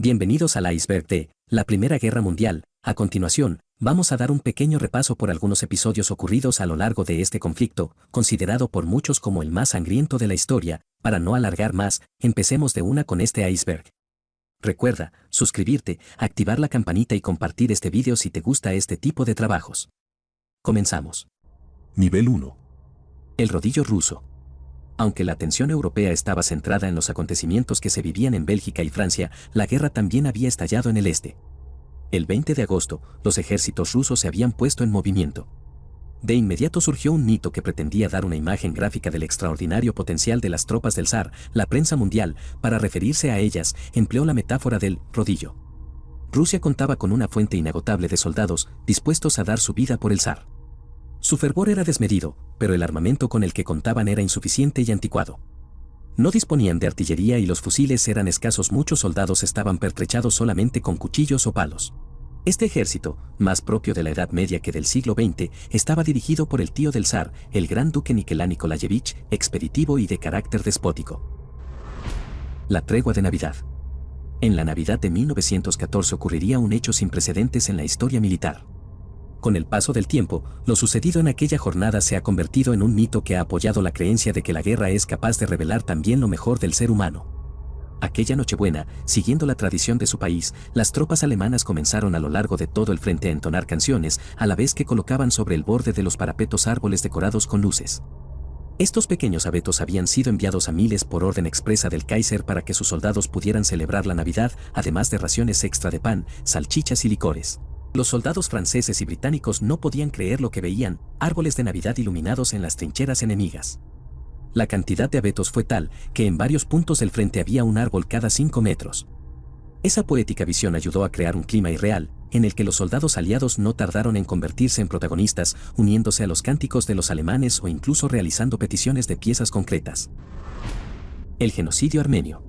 Bienvenidos al iceberg de la Primera Guerra Mundial. A continuación, vamos a dar un pequeño repaso por algunos episodios ocurridos a lo largo de este conflicto, considerado por muchos como el más sangriento de la historia. Para no alargar más, empecemos de una con este iceberg. Recuerda, suscribirte, activar la campanita y compartir este video si te gusta este tipo de trabajos. Comenzamos. Nivel 1. El rodillo ruso. Aunque la atención europea estaba centrada en los acontecimientos que se vivían en Bélgica y Francia, la guerra también había estallado en el este. El 20 de agosto, los ejércitos rusos se habían puesto en movimiento. De inmediato surgió un mito que pretendía dar una imagen gráfica del extraordinario potencial de las tropas del zar. La prensa mundial, para referirse a ellas, empleó la metáfora del rodillo. Rusia contaba con una fuente inagotable de soldados dispuestos a dar su vida por el zar. Su fervor era desmedido, pero el armamento con el que contaban era insuficiente y anticuado. No disponían de artillería y los fusiles eran escasos. Muchos soldados estaban pertrechados solamente con cuchillos o palos. Este ejército, más propio de la Edad Media que del siglo XX, estaba dirigido por el tío del zar, el gran duque Nikolái Nikoláyevich, expeditivo y de carácter despótico. La tregua de Navidad. En la Navidad de 1914 ocurriría un hecho sin precedentes en la historia militar. Con el paso del tiempo, lo sucedido en aquella jornada se ha convertido en un mito que ha apoyado la creencia de que la guerra es capaz de revelar también lo mejor del ser humano. Aquella Nochebuena, siguiendo la tradición de su país, las tropas alemanas comenzaron a lo largo de todo el frente a entonar canciones, a la vez que colocaban sobre el borde de los parapetos árboles decorados con luces. Estos pequeños abetos habían sido enviados a miles por orden expresa del Kaiser para que sus soldados pudieran celebrar la Navidad, además de raciones extra de pan, salchichas y licores. Los soldados franceses y británicos no podían creer lo que veían: árboles de Navidad iluminados en las trincheras enemigas. La cantidad de abetos fue tal que en varios puntos del frente había un árbol cada 5 metros. Esa poética visión ayudó a crear un clima irreal, en el que los soldados aliados no tardaron en convertirse en protagonistas, uniéndose a los cánticos de los alemanes o incluso realizando peticiones de piezas concretas. El genocidio armenio.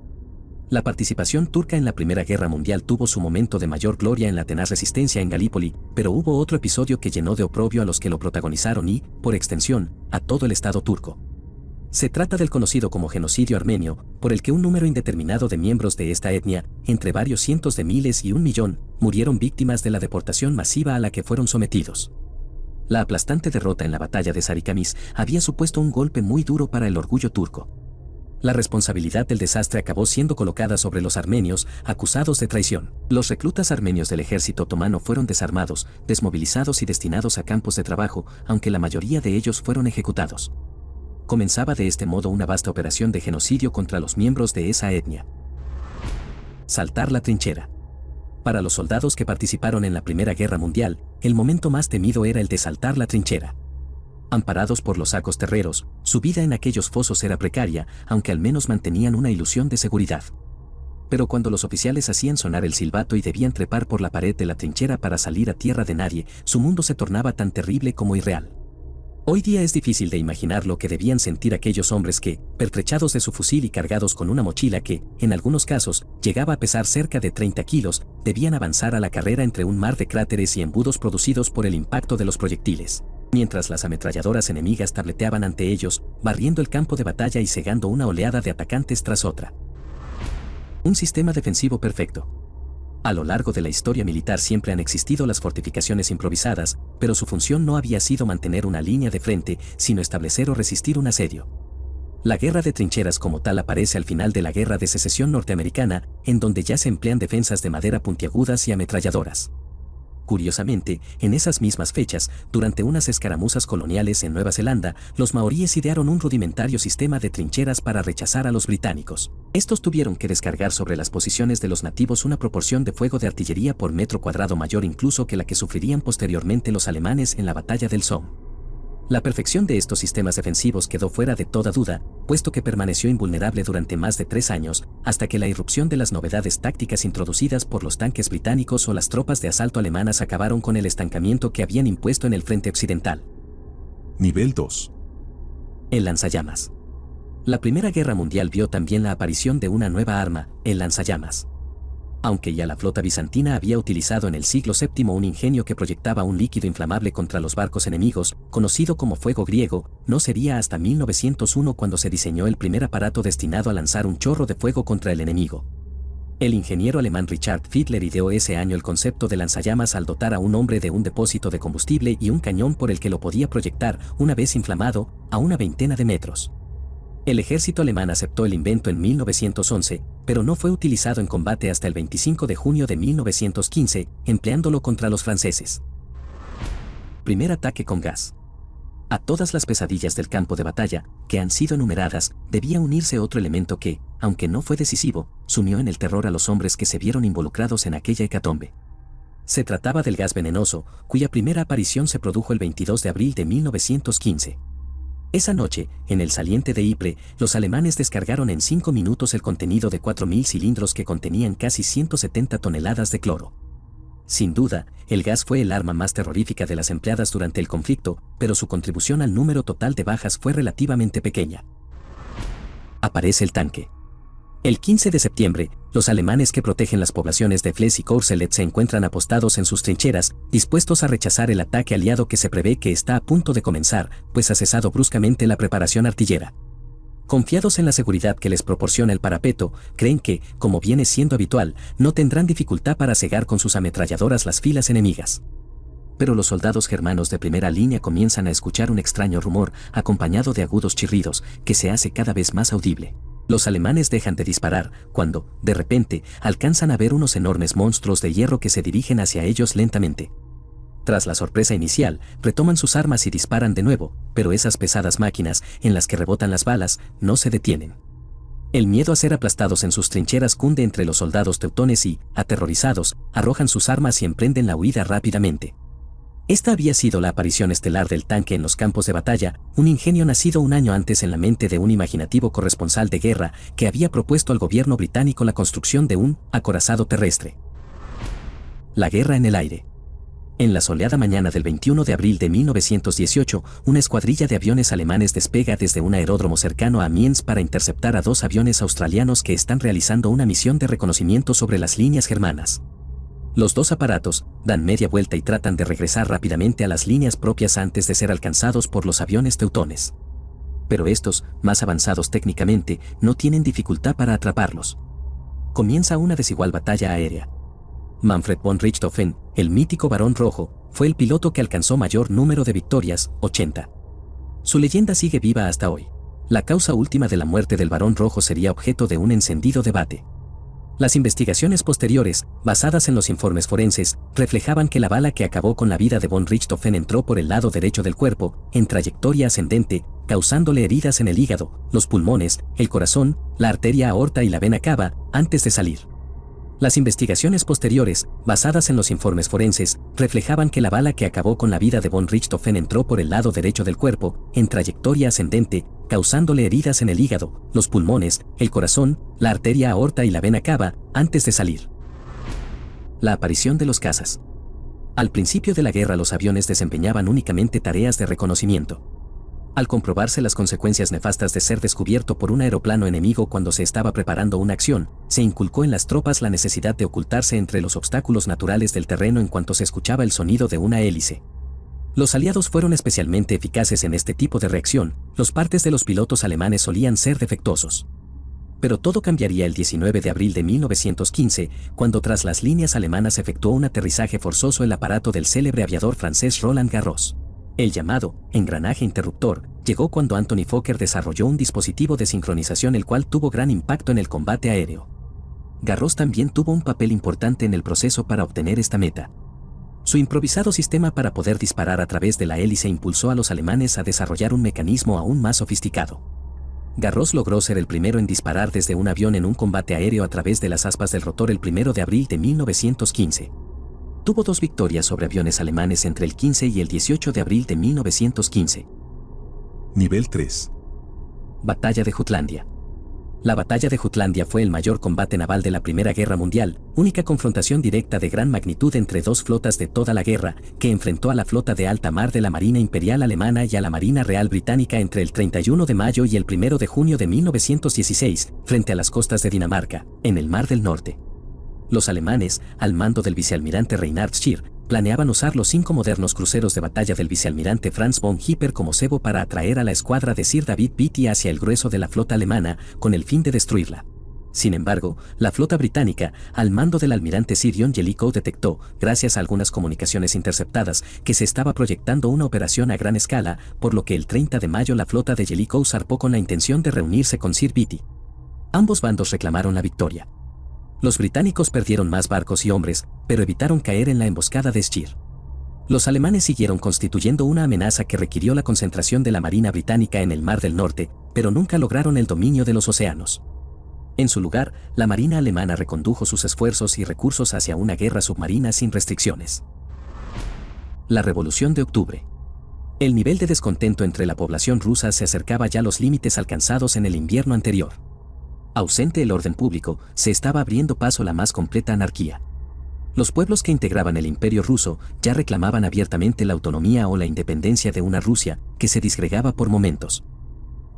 La participación turca en la Primera Guerra Mundial tuvo su momento de mayor gloria en la tenaz resistencia en Galípoli, pero hubo otro episodio que llenó de oprobio a los que lo protagonizaron y, por extensión, a todo el Estado turco. Se trata del conocido como genocidio armenio, por el que un número indeterminado de miembros de esta etnia, entre varios cientos de miles y 1 millón, murieron víctimas de la deportación masiva a la que fueron sometidos. La aplastante derrota en la batalla de Sarıkamış había supuesto un golpe muy duro para el orgullo turco. La responsabilidad del desastre acabó siendo colocada sobre los armenios, acusados de traición. Los reclutas armenios del ejército otomano fueron desarmados, desmovilizados y destinados a campos de trabajo, aunque la mayoría de ellos fueron ejecutados. Comenzaba de este modo una vasta operación de genocidio contra los miembros de esa etnia. Saltar la trinchera. Para los soldados que participaron en la Primera Guerra Mundial, el momento más temido era el de saltar la trinchera. Amparados por los sacos terreros, su vida en aquellos fosos era precaria, aunque al menos mantenían una ilusión de seguridad. Pero cuando los oficiales hacían sonar el silbato y debían trepar por la pared de la trinchera para salir a tierra de nadie, su mundo se tornaba tan terrible como irreal. Hoy día es difícil de imaginar lo que debían sentir aquellos hombres que, pertrechados de su fusil y cargados con una mochila que, en algunos casos, llegaba a pesar cerca de 30 kilos, debían avanzar a la carrera entre un mar de cráteres y embudos producidos por el impacto de los proyectiles, mientras las ametralladoras enemigas tableteaban ante ellos, barriendo el campo de batalla y cegando una oleada de atacantes tras otra. Un sistema defensivo perfecto. A lo largo de la historia militar siempre han existido las fortificaciones improvisadas, pero su función no había sido mantener una línea de frente, sino establecer o resistir un asedio. La guerra de trincheras como tal aparece al final de la Guerra de Secesión norteamericana, en donde ya se emplean defensas de madera puntiagudas y ametralladoras. Curiosamente, en esas mismas fechas, durante unas escaramuzas coloniales en Nueva Zelanda, los maoríes idearon un rudimentario sistema de trincheras para rechazar a los británicos. Estos tuvieron que descargar sobre las posiciones de los nativos una proporción de fuego de artillería por metro cuadrado mayor incluso que la que sufrirían posteriormente los alemanes en la batalla del Somme. La perfección de estos sistemas defensivos quedó fuera de toda duda, puesto que permaneció invulnerable durante más de 3 años, hasta que la irrupción de las novedades tácticas introducidas por los tanques británicos o las tropas de asalto alemanas acabaron con el estancamiento que habían impuesto en el frente occidental. Nivel 2. El lanzallamas. La Primera Guerra Mundial vio también la aparición de una nueva arma, el lanzallamas. Aunque ya la flota bizantina había utilizado en el siglo VII un ingenio que proyectaba un líquido inflamable contra los barcos enemigos, conocido como fuego griego, no sería hasta 1901 cuando se diseñó el primer aparato destinado a lanzar un chorro de fuego contra el enemigo. El ingeniero alemán Richard Fiedler ideó ese año el concepto de lanzallamas al dotar a un hombre de un depósito de combustible y un cañón por el que lo podía proyectar, una vez inflamado, a una veintena de metros. El ejército alemán aceptó el invento en 1911, pero no fue utilizado en combate hasta el 25 de junio de 1915, empleándolo contra los franceses. Primer ataque con gas. A todas las pesadillas del campo de batalla, que han sido enumeradas, debía unirse otro elemento que, aunque no fue decisivo, sumió en el terror a los hombres que se vieron involucrados en aquella hecatombe. Se trataba del gas venenoso, cuya primera aparición se produjo el 22 de abril de 1915. Esa noche, en el saliente de Ypres, los alemanes descargaron en 5 minutos el contenido de 4.000 cilindros que contenían casi 170 toneladas de cloro. Sin duda, el gas fue el arma más terrorífica de las empleadas durante el conflicto, pero su contribución al número total de bajas fue relativamente pequeña. Aparece el tanque. El 15 de septiembre, los alemanes que protegen las poblaciones de Fles y Courcelette se encuentran apostados en sus trincheras, dispuestos a rechazar el ataque aliado que se prevé que está a punto de comenzar, pues ha cesado bruscamente la preparación artillera. Confiados en la seguridad que les proporciona el parapeto, creen que, como viene siendo habitual, no tendrán dificultad para cegar con sus ametralladoras las filas enemigas. Pero los soldados germanos de primera línea comienzan a escuchar un extraño rumor, acompañado de agudos chirridos, que se hace cada vez más audible. Los alemanes dejan de disparar, cuando, de repente, alcanzan a ver unos enormes monstruos de hierro que se dirigen hacia ellos lentamente. Tras la sorpresa inicial, retoman sus armas y disparan de nuevo, pero esas pesadas máquinas, en las que rebotan las balas, no se detienen. El miedo a ser aplastados en sus trincheras cunde entre los soldados teutones y, aterrorizados, arrojan sus armas y emprenden la huida rápidamente. Esta había sido la aparición estelar del tanque en los campos de batalla, un ingenio nacido un año antes en la mente de un imaginativo corresponsal de guerra que había propuesto al gobierno británico la construcción de un acorazado terrestre. La guerra en el aire. En la soleada mañana del 21 de abril de 1918, una escuadrilla de aviones alemanes despega desde un aeródromo cercano a Amiens para interceptar a 2 aviones australianos que están realizando una misión de reconocimiento sobre las líneas germanas. Los 2 aparatos dan media vuelta y tratan de regresar rápidamente a las líneas propias antes de ser alcanzados por los aviones teutones. Pero estos, más avanzados técnicamente, no tienen dificultad para atraparlos. Comienza una desigual batalla aérea. Manfred von Richthofen, el mítico Barón Rojo, fue el piloto que alcanzó mayor número de victorias, 80. Su leyenda sigue viva hasta hoy. La causa última de la muerte del Barón Rojo sería objeto de un encendido debate. Las investigaciones posteriores, basadas en los informes forenses, reflejaban que la bala que acabó con la vida de von Richthofen entró por el lado derecho del cuerpo, en trayectoria ascendente, causándole heridas en el hígado, los pulmones, el corazón, la arteria aorta y la vena cava, antes de salir. Las investigaciones posteriores, basadas en los informes forenses, reflejaban que la bala que acabó con la vida de von Richthofen entró por el lado derecho del cuerpo, en trayectoria ascendente, causándole heridas en el hígado, los pulmones, el corazón, la arteria aorta y la vena cava, antes de salir. La aparición de los cazas. Al principio de la guerra los aviones desempeñaban únicamente tareas de reconocimiento. Al comprobarse las consecuencias nefastas de ser descubierto por un aeroplano enemigo cuando se estaba preparando una acción, se inculcó en las tropas la necesidad de ocultarse entre los obstáculos naturales del terreno en cuanto se escuchaba el sonido de una hélice. Los aliados fueron especialmente eficaces en este tipo de reacción, los partes de los pilotos alemanes solían ser defectuosos. Pero todo cambiaría el 19 de abril de 1915, cuando tras las líneas alemanas efectuó un aterrizaje forzoso el aparato del célebre aviador francés Roland Garros. El llamado engranaje interruptor llegó cuando Anthony Fokker desarrolló un dispositivo de sincronización el cual tuvo gran impacto en el combate aéreo. Garros también tuvo un papel importante en el proceso para obtener esta meta. Su improvisado sistema para poder disparar a través de la hélice impulsó a los alemanes a desarrollar un mecanismo aún más sofisticado. Garros logró ser el primero en disparar desde un avión en un combate aéreo a través de las aspas del rotor el 1 de abril de 1915. Tuvo 2 victorias sobre aviones alemanes entre el 15 y el 18 de abril de 1915. Nivel 3. Batalla de Jutlandia. La batalla de Jutlandia fue el mayor combate naval de la Primera Guerra Mundial, única confrontación directa de gran magnitud entre 2 flotas de toda la guerra, que enfrentó a la flota de alta mar de la Marina Imperial Alemana y a la Marina Real Británica entre el 31 de mayo y el 1 de junio de 1916, frente a las costas de Dinamarca, en el Mar del Norte. Los alemanes, al mando del vicealmirante Reinhard Scheer, planeaban usar los 5 modernos cruceros de batalla del vicealmirante Franz von Hipper como cebo para atraer a la escuadra de Sir David Beatty hacia el grueso de la flota alemana, con el fin de destruirla. Sin embargo, la flota británica, al mando del almirante Sir John Jellicoe, detectó, gracias a algunas comunicaciones interceptadas, que se estaba proyectando una operación a gran escala, por lo que el 30 de mayo la flota de Jellicoe zarpó con la intención de reunirse con Sir Beatty. Ambos bandos reclamaron la victoria. Los británicos perdieron más barcos y hombres, pero evitaron caer en la emboscada de Scheer. Los alemanes siguieron constituyendo una amenaza que requirió la concentración de la Marina británica en el Mar del Norte, pero nunca lograron el dominio de los océanos. En su lugar, la Marina alemana recondujo sus esfuerzos y recursos hacia una guerra submarina sin restricciones. La Revolución de Octubre. El nivel de descontento entre la población rusa se acercaba ya a los límites alcanzados en el invierno anterior. Ausente el orden público, se estaba abriendo paso a la más completa anarquía. Los pueblos que integraban el Imperio ruso ya reclamaban abiertamente la autonomía o la independencia de una Rusia que se disgregaba por momentos.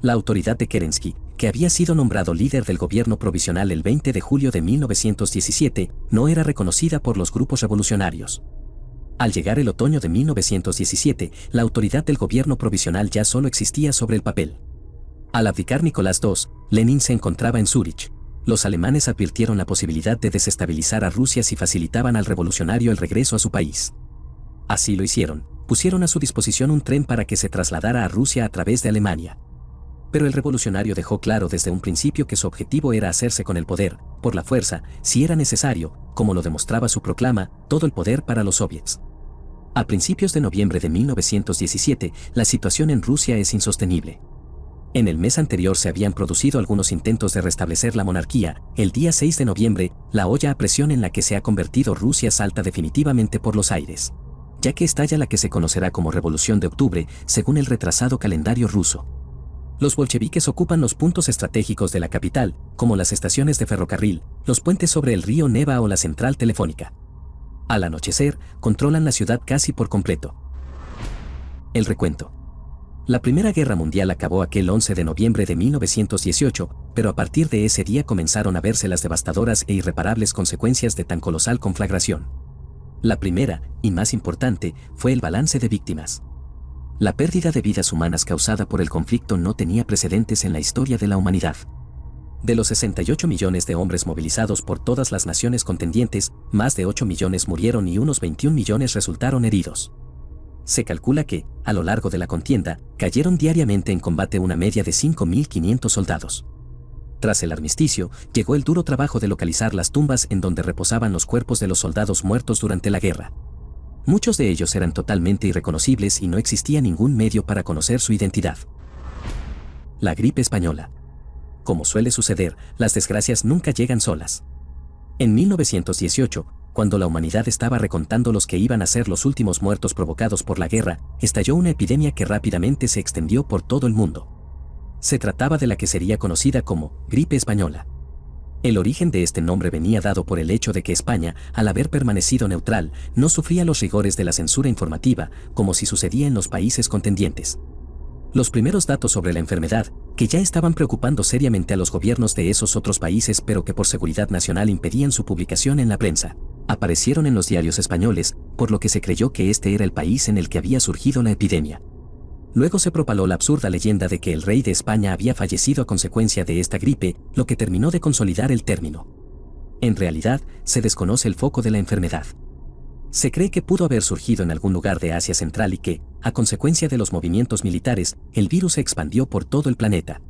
La autoridad de Kerensky, que había sido nombrado líder del gobierno provisional el 20 de julio de 1917, no era reconocida por los grupos revolucionarios. Al llegar el otoño de 1917, la autoridad del gobierno provisional ya solo existía sobre el papel. Al abdicar Nicolás II, Lenin se encontraba en Zúrich. Los alemanes advirtieron la posibilidad de desestabilizar a Rusia si facilitaban al revolucionario el regreso a su país. Así lo hicieron, pusieron a su disposición un tren para que se trasladara a Rusia a través de Alemania. Pero el revolucionario dejó claro desde un principio que su objetivo era hacerse con el poder, por la fuerza, si era necesario, como lo demostraba su proclama, todo el poder para los soviets. A principios de noviembre de 1917, la situación en Rusia es insostenible. En el mes anterior se habían producido algunos intentos de restablecer la monarquía. El día 6 de noviembre, la olla a presión en la que se ha convertido Rusia salta definitivamente por los aires, ya que estalla la que se conocerá como Revolución de Octubre, según el retrasado calendario ruso. Los bolcheviques ocupan los puntos estratégicos de la capital, como las estaciones de ferrocarril, los puentes sobre el río Neva o la central telefónica. Al anochecer, controlan la ciudad casi por completo. El recuento. La Primera Guerra Mundial acabó aquel 11 de noviembre de 1918, pero a partir de ese día comenzaron a verse las devastadoras e irreparables consecuencias de tan colosal conflagración. La primera, y más importante, fue el balance de víctimas. La pérdida de vidas humanas causada por el conflicto no tenía precedentes en la historia de la humanidad. De los 68 millones de hombres movilizados por todas las naciones contendientes, más de 8 millones murieron y unos 21 millones resultaron heridos. Se calcula que, a lo largo de la contienda, cayeron diariamente en combate una media de 5.500 soldados. Tras el armisticio, llegó el duro trabajo de localizar las tumbas en donde reposaban los cuerpos de los soldados muertos durante la guerra. Muchos de ellos eran totalmente irreconocibles y no existía ningún medio para conocer su identidad. La gripe española. Como suele suceder, las desgracias nunca llegan solas. En 1918, cuando la humanidad estaba recontando los que iban a ser los últimos muertos provocados por la guerra, estalló una epidemia que rápidamente se extendió por todo el mundo. Se trataba de la que sería conocida como gripe española. El origen de este nombre venía dado por el hecho de que España, al haber permanecido neutral, no sufría los rigores de la censura informativa, como si sucedía en los países contendientes. Los primeros datos sobre la enfermedad, que ya estaban preocupando seriamente a los gobiernos de esos otros países pero que por seguridad nacional impedían su publicación en la prensa, aparecieron en los diarios españoles, por lo que se creyó que este era el país en el que había surgido la epidemia. Luego se propaló la absurda leyenda de que el rey de España había fallecido a consecuencia de esta gripe, lo que terminó de consolidar el término. En realidad, se desconoce el foco de la enfermedad. Se cree que pudo haber surgido en algún lugar de Asia Central y que, a consecuencia de los movimientos militares, el virus se expandió por todo el planeta.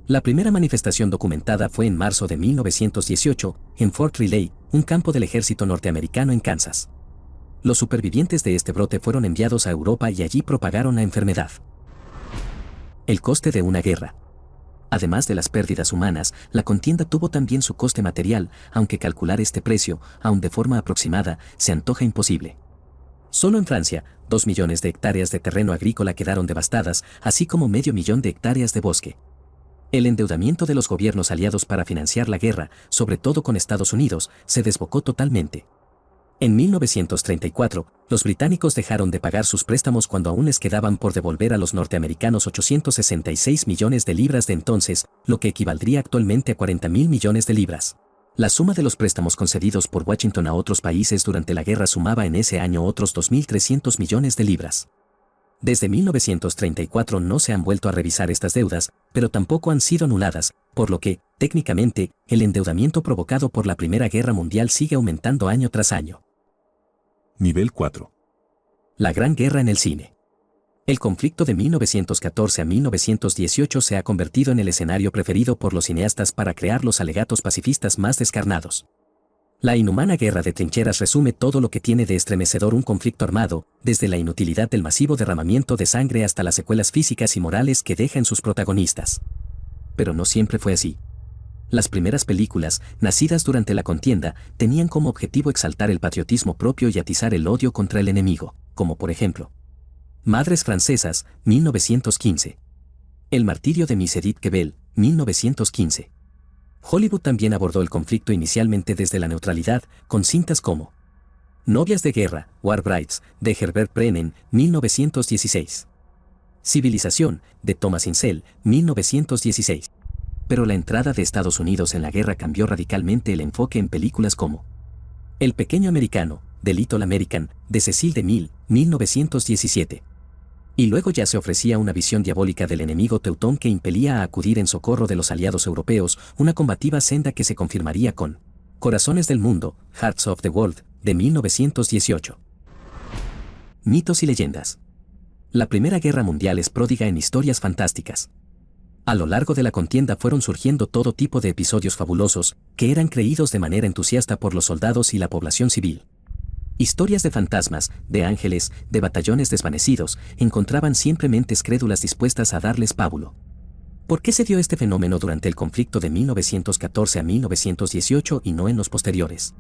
La primera manifestación documentada fue en marzo de 1918, en Fort Riley, un campo del ejército norteamericano en Kansas. Los supervivientes de este brote fueron enviados a Europa y allí propagaron la enfermedad. El coste de una guerra. Además de las pérdidas humanas, la contienda tuvo también su coste material, aunque calcular este precio, aun de forma aproximada, se antoja imposible. Solo en Francia, 2 millones de hectáreas de terreno agrícola quedaron devastadas, así como 500.000 de hectáreas de bosque. El endeudamiento de los gobiernos aliados para financiar la guerra, sobre todo con Estados Unidos, se desbocó totalmente. En 1934, los británicos dejaron de pagar sus préstamos cuando aún les quedaban por devolver a los norteamericanos 866 millones de libras de entonces, lo que equivaldría actualmente a 40.000 millones de libras. La suma de los préstamos concedidos por Washington a otros países durante la guerra sumaba en ese año otros 2.300 millones de libras. Desde 1934 no se han vuelto a revisar estas deudas, pero tampoco han sido anuladas, por lo que, Técnicamente, el endeudamiento provocado por la Primera Guerra Mundial sigue aumentando año tras año. Nivel 4. La Gran Guerra en el cine. El conflicto de 1914 a 1918 se ha convertido en el escenario preferido por los cineastas para crear los alegatos pacifistas más descarnados. La inhumana guerra de trincheras resume todo lo que tiene de estremecedor un conflicto armado, desde la inutilidad del masivo derramamiento de sangre hasta las secuelas físicas y morales que deja en sus protagonistas. Pero no siempre fue así. Las primeras películas, nacidas durante la contienda, tenían como objetivo exaltar el patriotismo propio y atizar el odio contra el enemigo, como por ejemplo, Madres francesas, 1915. El martirio de Miss Edith Quebel, 1915. Hollywood también abordó el conflicto inicialmente desde la neutralidad, con cintas como Novias de guerra, War Brides, de Herbert Brennen, 1916. Civilización, de Thomas Insel, 1916. Pero la entrada de Estados Unidos en la guerra cambió radicalmente el enfoque en películas como El pequeño americano, de Little American, de Cecil DeMille, 1917. Y luego ya se ofrecía una visión diabólica del enemigo teutón que impelía a acudir en socorro de los aliados europeos, una combativa senda que se confirmaría con Corazones del Mundo, Hearts of the World, de 1918. Mitos y leyendas. La Primera Guerra Mundial es pródiga en historias fantásticas. A lo largo de la contienda fueron surgiendo todo tipo de episodios fabulosos, que eran creídos de manera entusiasta por los soldados y la población civil. Historias de fantasmas, de ángeles, de batallones desvanecidos, encontraban siempre mentes crédulas dispuestas a darles pábulo. ¿Por qué se dio este fenómeno durante el conflicto de 1914 a 1918 y no en los posteriores?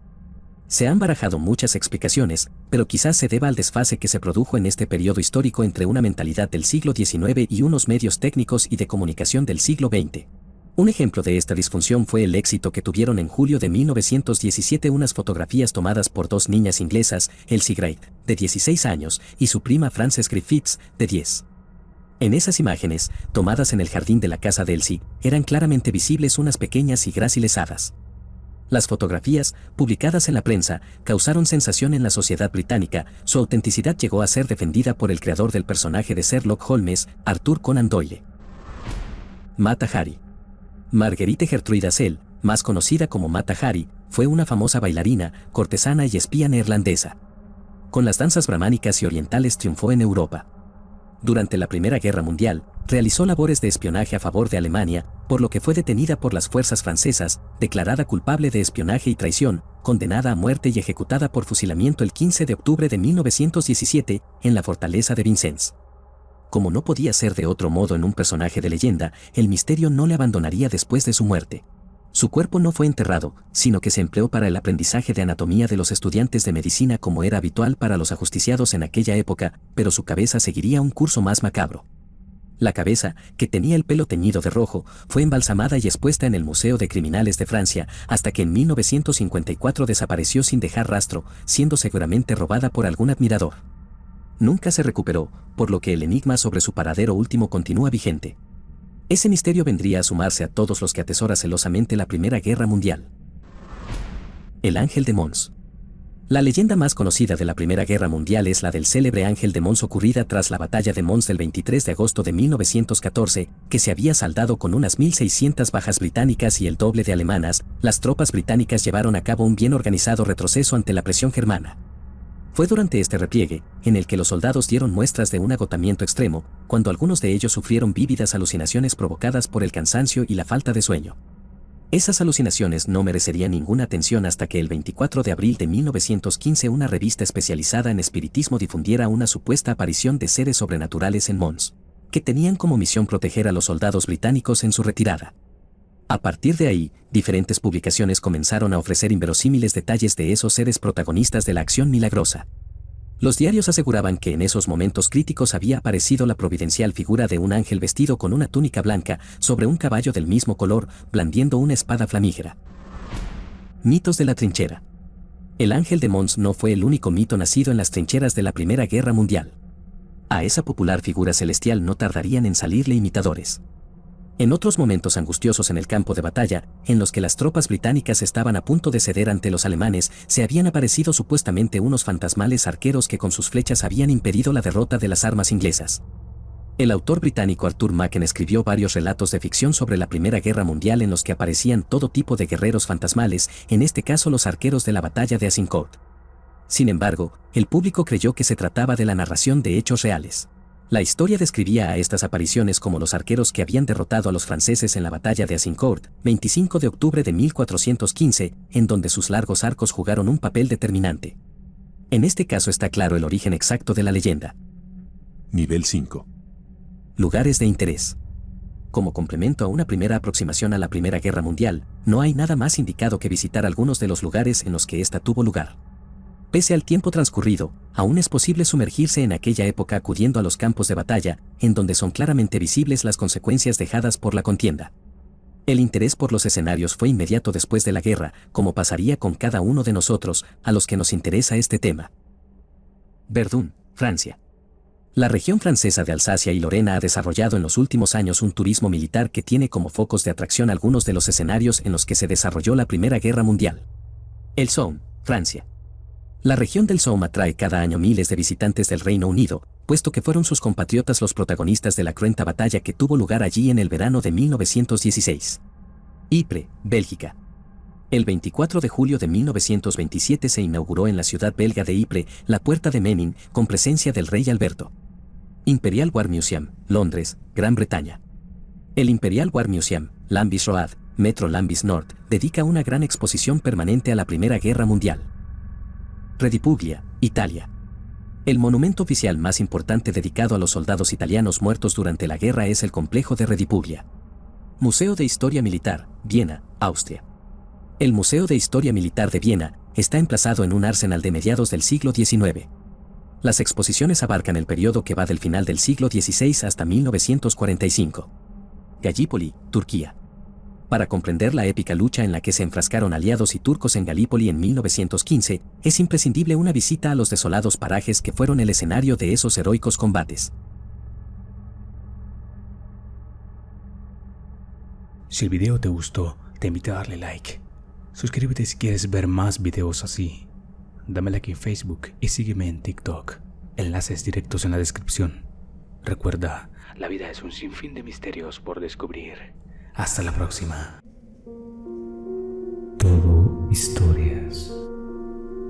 Se han barajado muchas explicaciones, pero quizás se deba al desfase que se produjo en este periodo histórico entre una mentalidad del siglo XIX y unos medios técnicos y de comunicación del siglo XX. Un ejemplo de esta disfunción fue el éxito que tuvieron en julio de 1917 unas fotografías tomadas por dos niñas inglesas, Elsie Gray, de 16 años, y su prima Frances Griffiths, de 10. En esas imágenes, tomadas en el jardín de la casa de Elsie, eran claramente visibles unas pequeñas y gráciles hadas. Las fotografías, publicadas en la prensa, causaron sensación en la sociedad británica. Su autenticidad llegó a ser defendida por el creador del personaje de Sherlock Holmes, Arthur Conan Doyle. Mata Hari. Marguerite Gertrude Hassel, más conocida como Mata Hari, fue una famosa bailarina, cortesana y espía neerlandesa. Con las danzas brahmánicas y orientales triunfó en Europa. Durante la Primera Guerra Mundial, realizó labores de espionaje a favor de Alemania, por lo que fue detenida por las fuerzas francesas, declarada culpable de espionaje y traición, condenada a muerte y ejecutada por fusilamiento el 15 de octubre de 1917, en la fortaleza de Vincennes. Como no podía ser de otro modo en un personaje de leyenda, el misterio no le abandonaría después de su muerte. Su cuerpo no fue enterrado, sino que se empleó para el aprendizaje de anatomía de los estudiantes de medicina como era habitual para los ajusticiados en aquella época, pero su cabeza seguiría un curso más macabro. La cabeza, que tenía el pelo teñido de rojo, fue embalsamada y expuesta en el Museo de Criminales de Francia, hasta que en 1954 desapareció sin dejar rastro, siendo seguramente robada por algún admirador. Nunca se recuperó, por lo que el enigma sobre su paradero último continúa vigente. Ese misterio vendría a sumarse a todos los que atesora celosamente la Primera Guerra Mundial. El Ángel de Mons. La leyenda más conocida de la Primera Guerra Mundial es la del célebre Ángel de Mons ocurrida tras la batalla de Mons del 23 de agosto de 1914, que se había saldado con unas 1.600 bajas británicas y el doble de alemanas. Las tropas británicas llevaron a cabo un bien organizado retroceso ante la presión germana. Fue durante este repliegue, en el que los soldados dieron muestras de un agotamiento extremo, cuando algunos de ellos sufrieron vívidas alucinaciones provocadas por el cansancio y la falta de sueño. Esas alucinaciones no merecerían ninguna atención hasta que el 24 de abril de 1915 una revista especializada en espiritismo difundiera una supuesta aparición de seres sobrenaturales en Mons, que tenían como misión proteger a los soldados británicos en su retirada. A partir de ahí, diferentes publicaciones comenzaron a ofrecer inverosímiles detalles de esos seres protagonistas de la acción milagrosa. Los diarios aseguraban que en esos momentos críticos había aparecido la providencial figura de un ángel vestido con una túnica blanca, sobre un caballo del mismo color, blandiendo una espada flamígera. Mitos de la trinchera. El Ángel de Mons no fue el único mito nacido en las trincheras de la Primera Guerra Mundial. A esa popular figura celestial no tardarían en salirle imitadores. En otros momentos angustiosos en el campo de batalla, en los que las tropas británicas estaban a punto de ceder ante los alemanes, se habían aparecido supuestamente unos fantasmales arqueros que con sus flechas habían impedido la derrota de las armas inglesas. El autor británico Arthur Machen escribió varios relatos de ficción sobre la Primera Guerra Mundial en los que aparecían todo tipo de guerreros fantasmales, en este caso los arqueros de la batalla de Azincourt. Sin embargo, el público creyó que se trataba de la narración de hechos reales. La historia describía a estas apariciones como los arqueros que habían derrotado a los franceses en la batalla de Azincourt, 25 de octubre de 1415, en donde sus largos arcos jugaron un papel determinante. En este caso está claro el origen exacto de la leyenda. Nivel 5. Lugares de interés. Como complemento a una primera aproximación a la Primera Guerra Mundial, no hay nada más indicado que visitar algunos de los lugares en los que ésta tuvo lugar. Pese al tiempo transcurrido, aún es posible sumergirse en aquella época acudiendo a los campos de batalla, en donde son claramente visibles las consecuencias dejadas por la contienda. El interés por los escenarios fue inmediato después de la guerra, como pasaría con cada uno de nosotros, a los que nos interesa este tema. Verdun, Francia. La región francesa de Alsacia y Lorena ha desarrollado en los últimos años un turismo militar que tiene como focos de atracción algunos de los escenarios en los que se desarrolló la Primera Guerra Mundial. El Somme, Francia. La región del Somme atrae cada año miles de visitantes del Reino Unido, puesto que fueron sus compatriotas los protagonistas de la cruenta batalla que tuvo lugar allí en el verano de 1916. Ypres, Bélgica. El 24 de julio de 1927 se inauguró en la ciudad belga de Ypres la Puerta de Menin, con presencia del rey Alberto. Imperial War Museum, Londres, Gran Bretaña. El Imperial War Museum, Lambeth Road, Metro Lambeth North, dedica una gran exposición permanente a la Primera Guerra Mundial. Redipuglia, Italia. El monumento oficial más importante dedicado a los soldados italianos muertos durante la guerra es el complejo de Redipuglia. Museo de Historia Militar, Viena, Austria. El Museo de Historia Militar de Viena está emplazado en un arsenal de mediados del siglo XIX. Las exposiciones abarcan el periodo que va del final del siglo XVI hasta 1945. Gallipoli, Turquía. Para comprender la épica lucha en la que se enfrascaron aliados y turcos en Galípoli en 1915, es imprescindible una visita a los desolados parajes que fueron el escenario de esos heroicos combates. Si el video te gustó, te invito a darle like. Suscríbete si quieres ver más videos así. Dame like en Facebook y sígueme en TikTok. Enlaces directos en la descripción. Recuerda, la vida es un sinfín de misterios por descubrir. Hasta la próxima. Todo historias.